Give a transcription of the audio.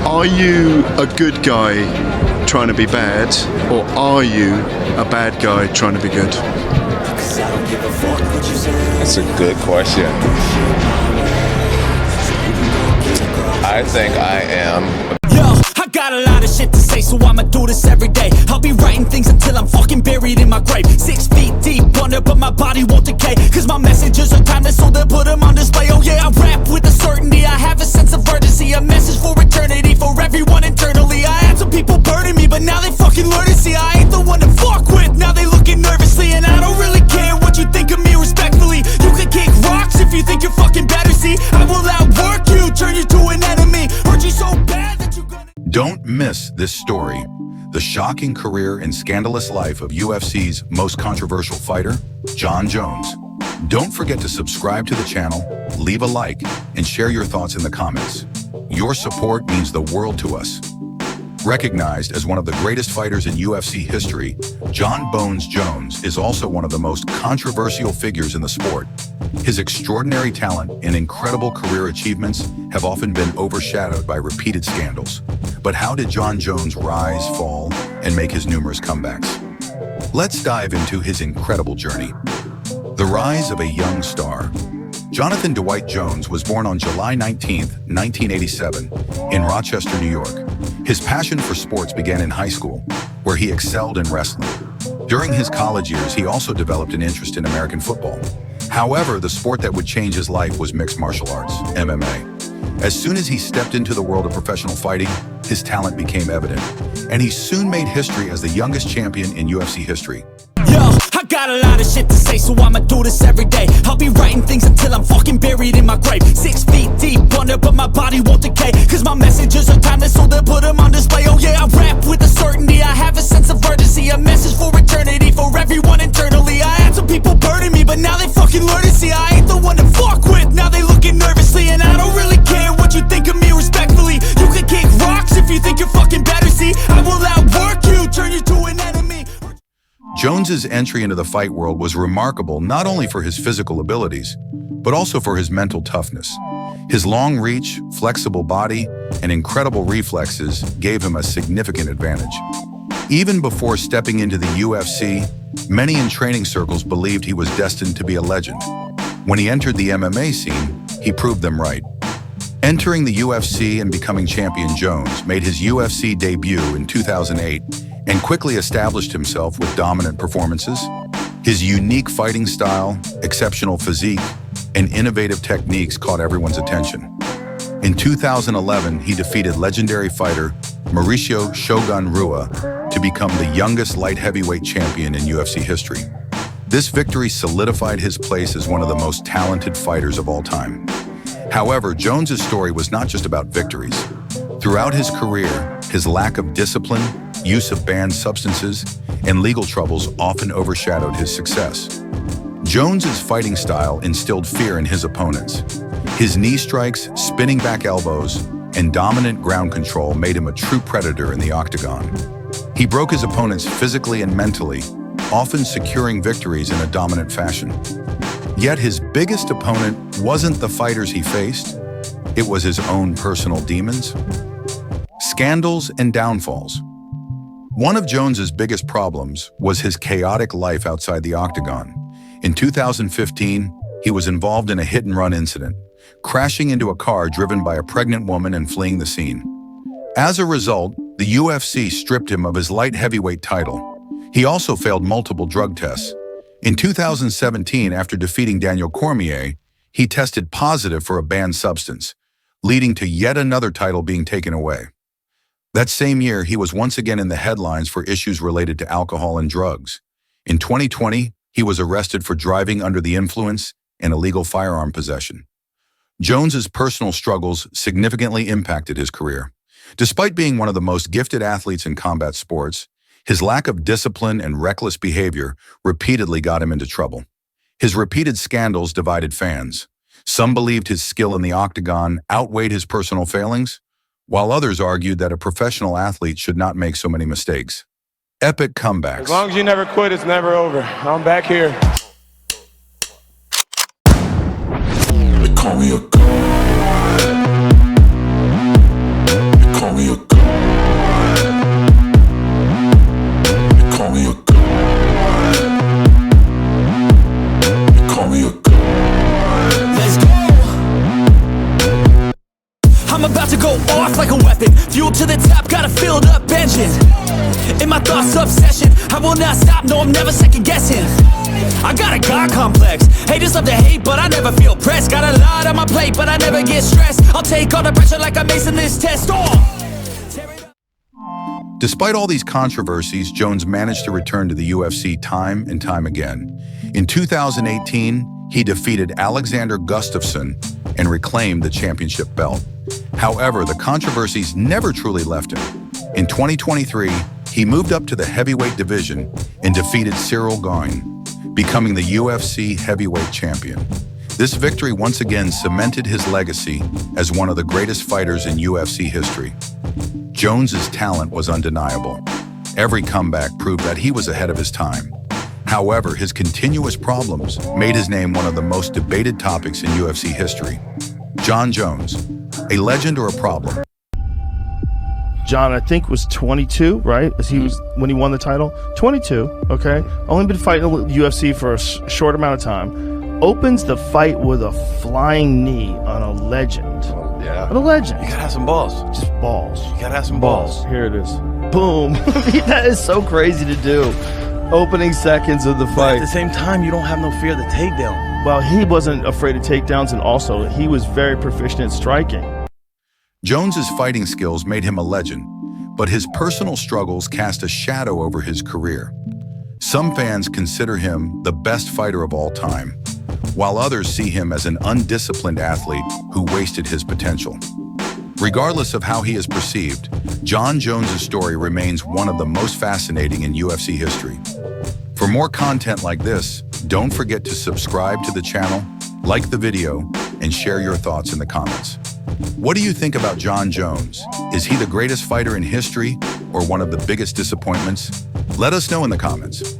Are you a good guy trying to be bad, or are you a bad guy trying to be good? That's a good question. I think I am. Yo, I got a lot of shit to say, so I'ma do this every day. I'll be writing things until I'm fucking buried in my grave. 6 feet deep under, but my body won't decay. Cause my messages are timeless, so they'll put them on display. Oh yeah, I rap with a certainty, I have a sense of urgency. A message for eternity, for everyone internally. I had some people burning me, but now they fucking learn to see I ain't the one to fuck with. Now they looking nervously, and I don't really care what you think of me respectfully. You can kick rocks if you think you're fucking better. See, I will outwork you, turn you to an enemy. Hurt you so bad that you're gonna... Don't miss this story, the shocking career and scandalous life of UFC's most controversial fighter, Jon Jones. Don't forget to subscribe to the channel, leave a like, and share your thoughts in the comments. Your support means the world to us. Recognized as one of the greatest fighters in UFC history, Jon "Bones" Jones is also one of the most controversial figures in the sport. His extraordinary talent and incredible career achievements have often been overshadowed by repeated scandals. But how did Jon Jones rise, fall, and make his numerous comebacks? Let's dive into his incredible journey. The rise of a young star. Jonathan Dwight Jones was born on July 19, 1987, in Rochester, New York. His passion for sports began in high school, where he excelled in wrestling. During his college years, he also developed an interest in American football. However, the sport that would change his life was mixed martial arts, MMA. As soon as he stepped into the world of professional fighting, his talent became evident, and he soon made history as the youngest champion in UFC history. Yo, I got a lot of shit to say, so I'ma do this every day. I'll be writing things until I'm fucking buried in my grave. 6 feet deep under, but my body won't decay. Cause my messages are timeless, so they'll put them on display. Oh yeah, I rap with a certainty, I have a sense of urgency. A message for eternity, for everyone internally. I had some people burning me, but now they fucking learn to see I ain't the one to fuck with. Now they looking nervously, and I don't really care what you think of me respectfully. You can kick rocks if you think you're fucking better. See, I will outwork you, turn you to an enemy. Jones's entry into the fight world was remarkable not only for his physical abilities, but also for his mental toughness. His long reach, flexible body, and incredible reflexes gave him a significant advantage. Even before stepping into the UFC, many in training circles believed he was destined to be a legend. When he entered the MMA scene, he proved them right. Entering the UFC and becoming champion, Jones made his UFC debut in 2008 and quickly established himself with dominant performances. His unique fighting style, exceptional physique, and innovative techniques caught everyone's attention. In 2011, he defeated legendary fighter Mauricio "Shogun" Rua to become the youngest light heavyweight champion in UFC history. This victory solidified his place as one of the most talented fighters of all time. However, Jones's story was not just about victories. Throughout his career, his lack of discipline, use of banned substances, and legal troubles often overshadowed his success. Jones's fighting style instilled fear in his opponents. His knee strikes, spinning back elbows, and dominant ground control made him a true predator in the octagon. He broke his opponents physically and mentally, often securing victories in a dominant fashion. Yet his biggest opponent wasn't the fighters he faced, it was his own personal demons. Scandals and downfalls. One of Jones's biggest problems was his chaotic life outside the octagon. In 2015, he was involved in a hit-and-run incident, crashing into a car driven by a pregnant woman and fleeing the scene. As a result, the UFC stripped him of his light heavyweight title. He also failed multiple drug tests. In 2017, after defeating Daniel Cormier, he tested positive for a banned substance, leading to yet another title being taken away. That same year, he was once again in the headlines for issues related to alcohol and drugs. In 2020, he was arrested for driving under the influence and illegal firearm possession. Jones's personal struggles significantly impacted his career. Despite being one of the most gifted athletes in combat sports, his lack of discipline and reckless behavior repeatedly got him into trouble. His repeated scandals divided fans. Some believed his skill in the octagon outweighed his personal failings, while others argued that a professional athlete should not make so many mistakes. Epic comebacks. As long as you never quit, it's never over. I'm back here. They call me a god. They call me I'm about to go off like a weapon. Fuel to the top, got a filled up engine. In my thoughts, obsession. I will not stop, no, I'm never second guessing. I got a God complex. Haters love to hate, but I never feel pressed. Got a lot on my plate, but I never get stressed. I'll take all the pressure like I'm acing this test. Despite all these controversies, Jones managed to return to the UFC time and time again. In 2018, he defeated Alexander Gustafsson and reclaimed the championship belt. However, the controversies never truly left him. In 2023, he moved up to the heavyweight division and defeated Cyril Gane, becoming the UFC heavyweight champion. This victory once again cemented his legacy as one of the greatest fighters in UFC history. Jones's talent was undeniable. Every comeback proved that he was ahead of his time. However, his continuous problems made his name one of the most debated topics in UFC history. Jon Jones, a legend or a problem? Jon, I think, was 22, right? As he was when he won the title. 22, okay? Only been fighting the UFC for a short amount of time. Opens the fight with a flying knee on a legend. Yeah. On a legend. You gotta have some balls. Just balls. You gotta have some balls. Here it is. Boom. That is so crazy to do. Opening seconds of the But fight. at the same time, you don't have no fear of the takedown. Well, he wasn't afraid of takedowns, and also he was very proficient at striking. Jones's fighting skills made him a legend, but his personal struggles cast a shadow over his career. Some fans consider him the best fighter of all time, while others see him as an undisciplined athlete who wasted his potential. Regardless of how he is perceived, Jon Jones' story remains one of the most fascinating in UFC history. For more content like this, don't forget to subscribe to the channel, like the video, and share your thoughts in the comments. What do you think about Jon Jones? Is he the greatest fighter in history or one of the biggest disappointments? Let us know in the comments.